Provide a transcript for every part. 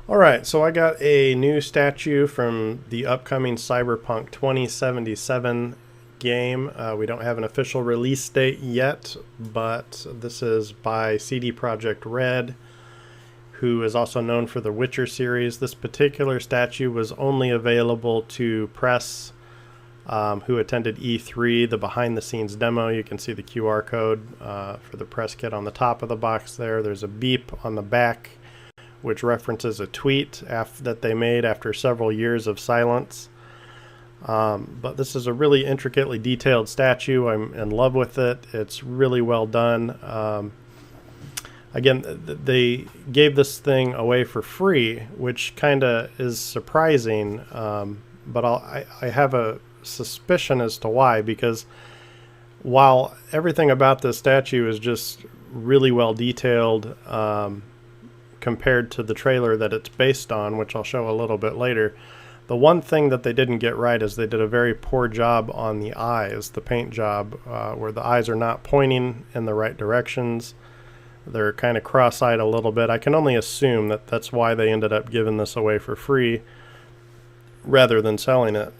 Alright, so I got a new statue from the upcoming Cyberpunk 2077 game. We don't have an official release date yet, but this is by CD Projekt Red, who is also known for the Witcher series. This particular statue was only available to press who attended E3, the behind-the-scenes demo. You can see the QR code for the press kit on the top of the box there. There's a beep on the back, which references a tweet that they made after several years of silence. But this is a really intricately detailed statue. I'm in love with it. It's really well done. Again, they gave this thing away for free, which kind of is surprising, but I have a suspicion as to why, because while everything about this statue is just really well detailed, compared to the trailer that it's based on, which I'll show a little bit later, the one thing that they didn't get right is they did a very poor job on the eyes, the paint job, where the eyes are not pointing in the right directions. They're kind of cross-eyed a little bit. I can only assume that that's why they ended up giving this away for free rather than selling it,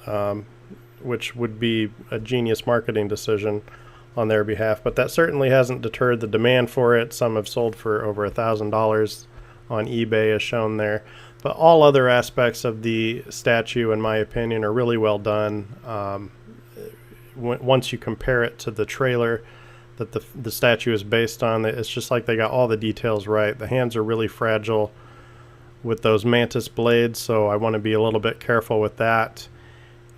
which would be a genius marketing decision on their behalf. But that certainly hasn't deterred the demand for it. Some have sold for over $1,000 on eBay, as shown there. But all other aspects of the statue, in my opinion, are really well done. Once you compare it to the trailer that the statue is based on, it's just like they got all the details right. The hands are really fragile with those mantis blades, so I want to be a little bit careful with that.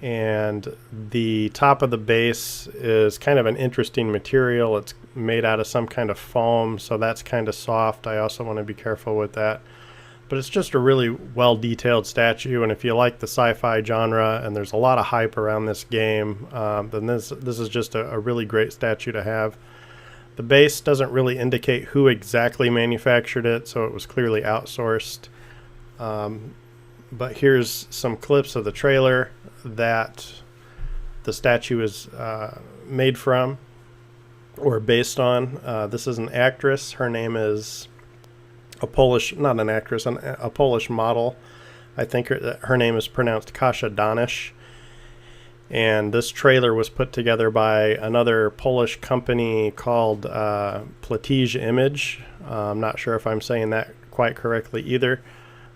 And the top of the base is kind of an interesting material. It's made out of some kind of foam, so that's kind of soft. I also want to be careful with that. But it's just a really well-detailed statue, and if you like the sci-fi genre and there's a lot of hype around this game, then this is just a really great statue to have. The base doesn't really indicate who exactly manufactured it, so it was clearly outsourced. But here's some clips of the trailer that the statue is made from or based on. This is an actress. Her name is a Polish, not an actress, a Polish model. I think her name is pronounced Kasia Danish. And this trailer was put together by another Polish company called Platij Image. I'm not sure if I'm saying that quite correctly either.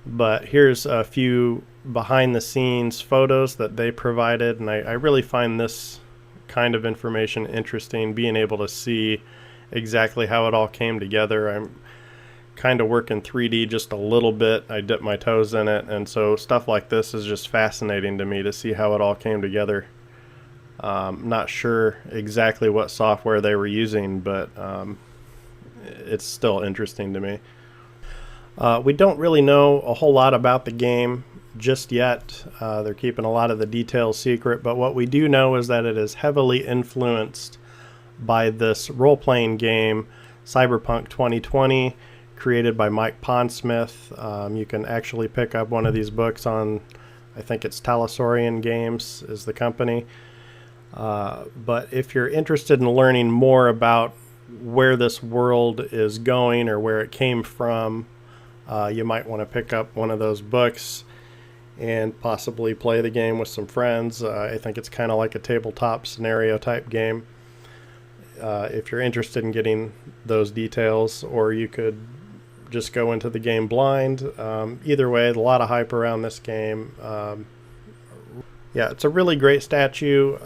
But here's a few behind-the-scenes photos that they provided, and I really find this kind of information interesting, being able to see exactly how it all came together. I'm kind of working 3D just a little bit. I dip my toes in it, and so stuff like this is just fascinating to me to see how it all came together. Not sure exactly what software they were using, but it's still interesting to me. We don't really know a whole lot about the game just yet. They're keeping a lot of the details secret, but what we do know is that it is heavily influenced by this role-playing game, Cyberpunk 2020, created by Mike Pondsmith. You can actually pick up one of these books on, I think it's Talosorian Games is the company. But if you're interested in learning more about where this world is going or where it came from, you might want to pick up one of those books and possibly play the game with some friends. I think it's kind of like a tabletop scenario type game. If you're interested in getting those details, or you could just go into the game blind. Either way, a lot of hype around this game. Yeah, it's a really great statue.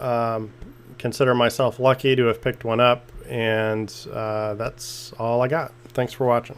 Consider myself lucky to have picked one up, and that's all I got. Thanks for watching.